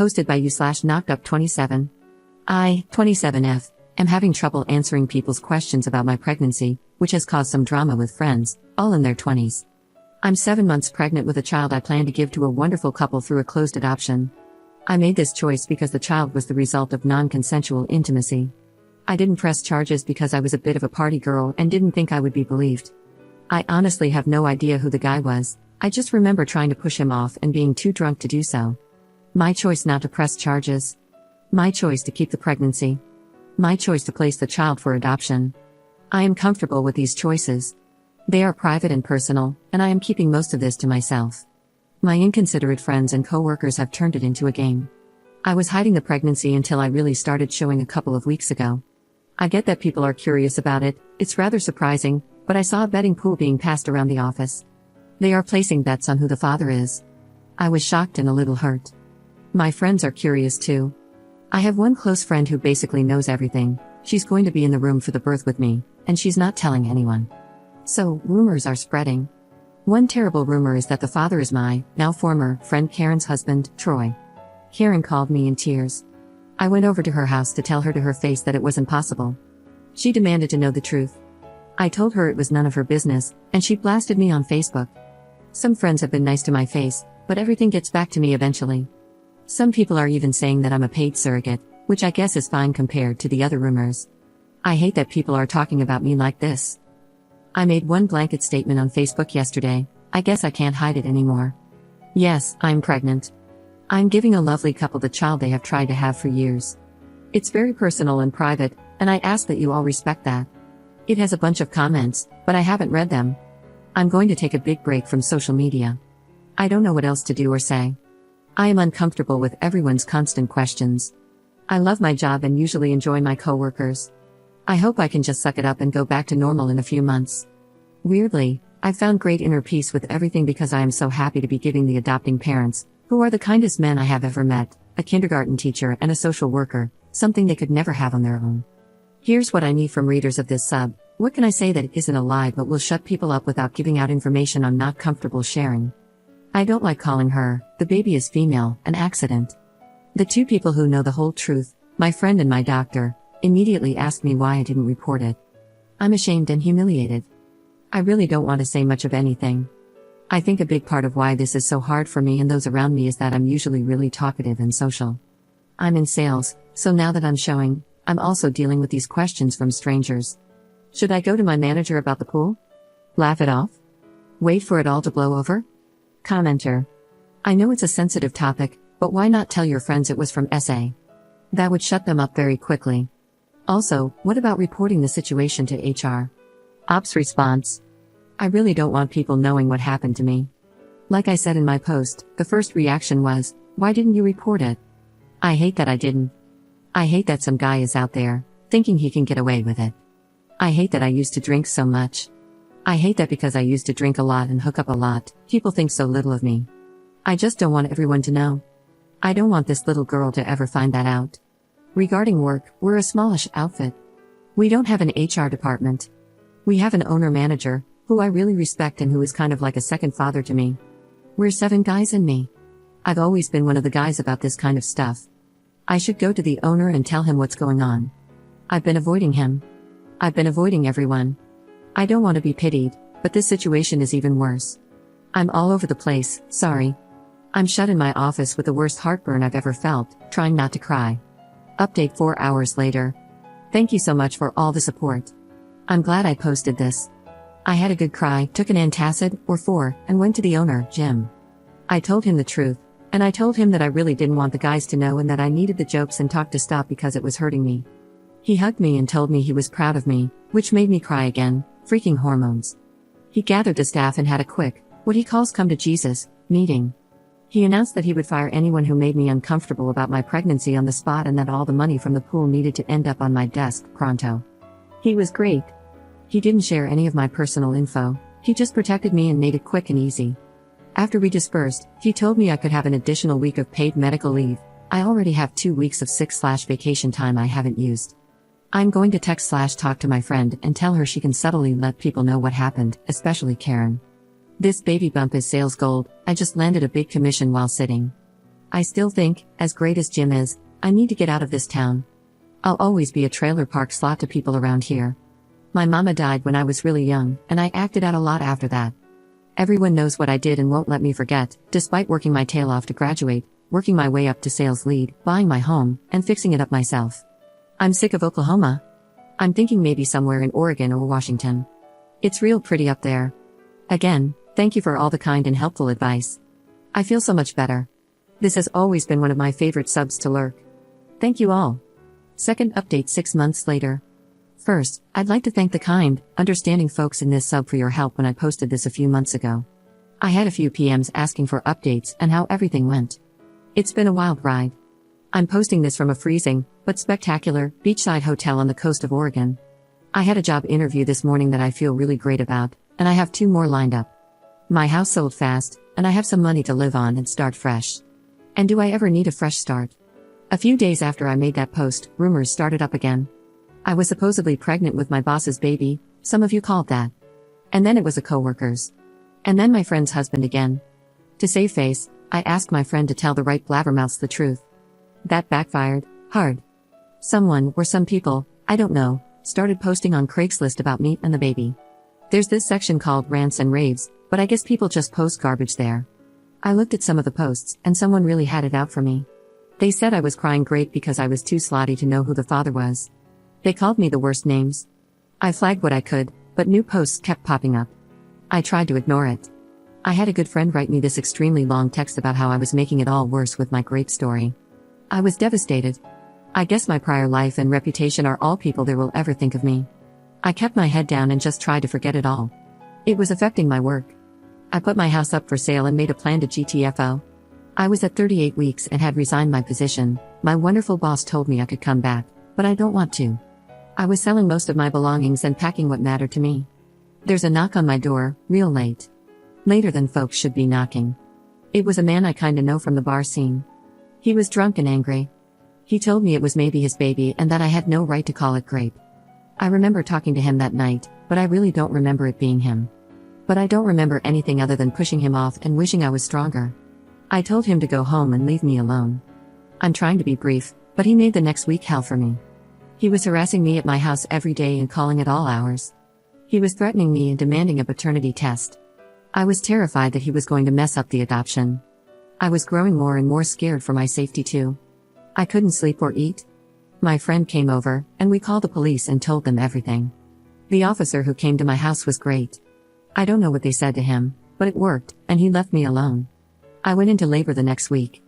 Hosted by you/knocked up27. I, 27F, am having trouble answering people's questions about my pregnancy, which has caused some drama with friends, all in their 20s. I'm 7 months pregnant with a child I plan to give to a wonderful couple through a closed adoption. I made this choice because the child was the result of non-consensual intimacy. I didn't press charges because I was a bit of a party girl and didn't think I would be believed. I honestly have no idea who the guy was. I just remember trying to push him off and being too drunk to do so. My choice not to press charges. My choice to keep the pregnancy. My choice to place the child for adoption. I am comfortable with these choices. They are private and personal, and I am keeping most of this to myself. My inconsiderate friends and coworkers have turned it into a game. I was hiding the pregnancy until I really started showing a couple of weeks ago. I get that people are curious about it, it's rather surprising, but I saw a betting pool being passed around the office. They are placing bets on who the father is. I was shocked and a little hurt. My friends are curious too. I have one close friend who basically knows everything. She's going to be in the room for the birth with me, and she's not telling anyone. So, rumors are spreading. One terrible rumor is that the father is my, now former, friend Karen's husband, Troy. Karen called me in tears. I went over to her house to tell her to her face that it wasn't possible. She demanded to know the truth. I told her it was none of her business, and she blasted me on Facebook. Some friends have been nice to my face, but everything gets back to me eventually. Some people are even saying that I'm a paid surrogate, which I guess is fine compared to the other rumors. I hate that people are talking about me like this. I made one blanket statement on Facebook yesterday. I guess I can't hide it anymore. Yes, I'm pregnant. I'm giving a lovely couple the child they have tried to have for years. It's very personal and private, and I ask that you all respect that. It has a bunch of comments, but I haven't read them. I'm going to take a big break from social media. I don't know what else to do or say. I am uncomfortable with everyone's constant questions. I love my job and usually enjoy my coworkers. I hope I can just suck it up and go back to normal in a few months. Weirdly, I've found great inner peace with everything because I am so happy to be giving the adopting parents, who are the kindest men I have ever met, a kindergarten teacher and a social worker, something they could never have on their own. Here's what I need from readers of this sub. What can I say that isn't a lie but will shut people up without giving out information I'm not comfortable sharing? I don't like calling her, the baby is female, an accident. The two people who know the whole truth, my friend and my doctor, immediately asked me why I didn't report it. I'm ashamed and humiliated. I really don't want to say much of anything. I think a big part of why this is so hard for me and those around me is that I'm usually really talkative and social. I'm in sales, so now that I'm showing, I'm also dealing with these questions from strangers. Should I go to my manager about the pool? Laugh it off? Wait for it all to blow over? Commenter. I know it's a sensitive topic, but why not tell your friends it was from SA? That would shut them up very quickly. Also, what about reporting the situation to HR? Ops response. I really don't want people knowing what happened to me. Like I said in my post, the first reaction was, why didn't you report it? I hate that I didn't. I hate that some guy is out there, thinking he can get away with it. I hate that I used to drink so much. I hate that because I used to drink a lot and hook up a lot, people think so little of me. I just don't want everyone to know. I don't want this little girl to ever find that out. Regarding work, we're a smallish outfit. We don't have an HR department. We have an owner-manager, who I really respect and who is kind of like a second father to me. We're 7 guys and me. I've always been one of the guys about this kind of stuff. I should go to the owner and tell him what's going on. I've been avoiding him. I've been avoiding everyone. I don't want to be pitied, but this situation is even worse. I'm all over the place, sorry. I'm shut in my office with the worst heartburn I've ever felt, trying not to cry. Update 4 hours later. Thank you so much for all the support. I'm glad I posted this. I had a good cry, took an antacid, or 4, and went to the owner, Jim. I told him the truth, and I told him that I really didn't want the guys to know and that I needed the jokes and talk to stop because it was hurting me. He hugged me and told me he was proud of me, which made me cry again, freaking hormones. He gathered the staff and had a quick, what he calls come to Jesus, meeting. He announced that he would fire anyone who made me uncomfortable about my pregnancy on the spot and that all the money from the pool needed to end up on my desk, pronto. He was great. He didn't share any of my personal info, he just protected me and made it quick and easy. After we dispersed, he told me I could have an additional week of paid medical leave. I already have 2 weeks of sick/vacation time I haven't used. I'm going to text/talk to my friend and tell her she can subtly let people know what happened, especially Karen. This baby bump is sales gold. I just landed a big commission while sitting. I still think, as great as Jim is, I need to get out of this town. I'll always be a trailer park slot to people around here. My mama died when I was really young, and I acted out a lot after that. Everyone knows what I did and won't let me forget, despite working my tail off to graduate, working my way up to sales lead, buying my home, and fixing it up myself. I'm sick of Oklahoma. I'm thinking maybe somewhere in Oregon or Washington. It's real pretty up there. Again, thank you for all the kind and helpful advice. I feel so much better. This has always been one of my favorite subs to lurk. Thank you all. Second update 6 months later. First, I'd like to thank the kind, understanding folks in this sub for your help when I posted this a few months ago. I had a few PMs asking for updates and how everything went. It's been a wild ride. I'm posting this from a freezing, but spectacular, beachside hotel on the coast of Oregon. I had a job interview this morning that I feel really great about, and I have 2 more lined up. My house sold fast, and I have some money to live on and start fresh. And do I ever need a fresh start? A few days after I made that post, rumors started up again. I was supposedly pregnant with my boss's baby, some of you called that. And then it was a coworker's. And then my friend's husband again. To save face, I asked my friend to tell the right blabbermouths the truth. That backfired, hard. Someone, or some people, I don't know, started posting on Craigslist about me and the baby. There's this section called rants and raves, but I guess people just post garbage there. I looked at some of the posts, and someone really had it out for me. They said I was crying great because I was too slotty to know who the father was. They called me the worst names. I flagged what I could, but new posts kept popping up. I tried to ignore it. I had a good friend write me this extremely long text about how I was making it all worse with my great story. I was devastated. I guess my prior life and reputation are all people there will ever think of me. I kept my head down and just tried to forget it all. It was affecting my work. I put my house up for sale and made a plan to GTFO. I was at 38 weeks and had resigned my position. My wonderful boss told me I could come back, but I don't want to. I was selling most of my belongings and packing what mattered to me. There's a knock on my door, real late. Later than folks should be knocking. It was a man I kinda know from the bar scene. He was drunk and angry. He told me it was maybe his baby and that I had no right to call it grape. I remember talking to him that night, but I really don't remember it being him. But I don't remember anything other than pushing him off and wishing I was stronger. I told him to go home and leave me alone. I'm trying to be brief, but he made the next week hell for me. He was harassing me at my house every day and calling at all hours. He was threatening me and demanding a paternity test. I was terrified that he was going to mess up the adoption. I was growing more and more scared for my safety too. I couldn't sleep or eat. My friend came over, and we called the police and told them everything. The officer who came to my house was great. I don't know what they said to him, but it worked, and he left me alone. I went into labor the next week.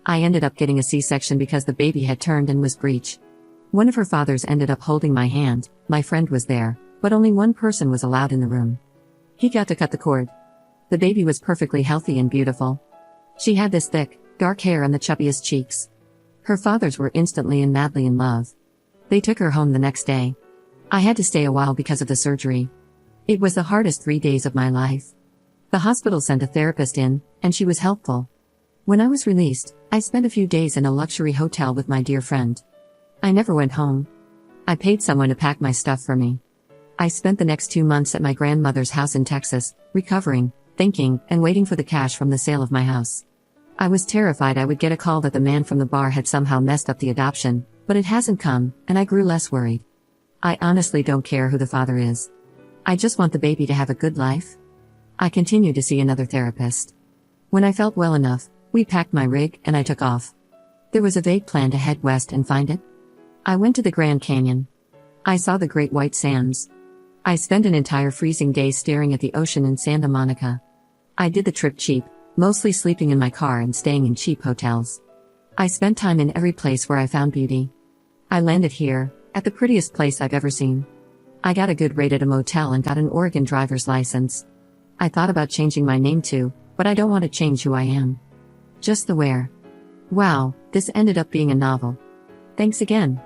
I ended up getting a C-section because the baby had turned and was breech. One of her fathers ended up holding my hand. My friend was there, but only one person was allowed in the room. He got to cut the cord. The baby was perfectly healthy and beautiful. She had this thick, dark hair and the chubbiest cheeks. Her fathers were instantly and madly in love. They took her home the next day. I had to stay a while because of the surgery. It was the hardest 3 days of my life. The hospital sent a therapist in, and she was helpful. When I was released, I spent a few days in a luxury hotel with my dear friend. I never went home. I paid someone to pack my stuff for me. I spent the next 2 months at my grandmother's house in Texas, recovering, thinking, and waiting for the cash from the sale of my house. I was terrified I would get a call that the man from the bar had somehow messed up the adoption, but it hasn't come, and I grew less worried. I honestly don't care who the father is. I just want the baby to have a good life. I continued to see another therapist. When I felt well enough, we packed my rig and I took off. There was a vague plan to head west and find it. I went to the Grand Canyon. I saw the Great White Sands. I spent an entire freezing day staring at the ocean in Santa Monica. I did the trip cheap, mostly sleeping in my car and staying in cheap hotels. I spent time in every place where I found beauty. I landed here, at the prettiest place I've ever seen. I got a good rate at a motel and got an Oregon driver's license. I thought about changing my name too, but I don't want to change who I am. Just the where. Wow, this ended up being a novel. Thanks again.